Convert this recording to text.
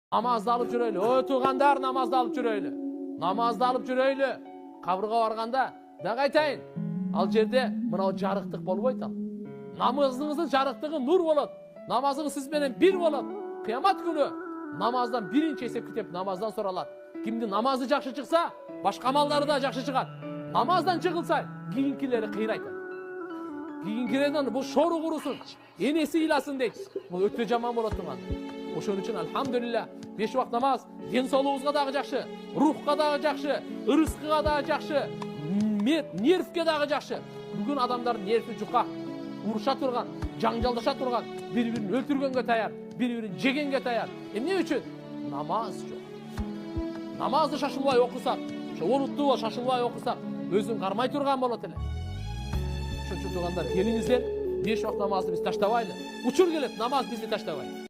Namazды alып жүрөйлү. Ой туугандар, namazды alып жүрөйлү. Namazды alып жүрөйлү. Кабырга барганда дагы айтайын. Ал жерде мынау жарыктык болбойт ал. Намазыңыздын жарыктыгы нур болот. Намазыңыз сиз менен бир болот. Кыямат күнү намаздан биринчи эсеп китеп намаздан суралат. Кимди намазы жакшы чыкса, башка амалдары да жакшы чыгат. Намаздан жыгылса, кийинкилери кыйрайт. Кийинкилерден бул шору курусун, энеси ыйласын дейт. Бул өтө жаман болот туган. Ошон үчүн алхамдулилля 5 вакыт намаз ден соолугубузга дагы жакшы, рухка дагы жакшы, ырыскыга дагы жакшы, нервке дагы жакшы. Бүгүн адамдар нерви жука, уруша турган, жаңжалдаша турган, бири-бирин өлтүргөнгө таяр, бири-бирин жегенге таяр. Эмне үчүн? Намаз жок. Намазды шашылбай окусак, ошо олуттуу шашылбай окусак, өзүн кармай турган болот эле. Ошон үчүн туугандар, келиңиздер 5 вакыт намазды биз таштабайлы. Учур келет, намаз бизди таштабайт.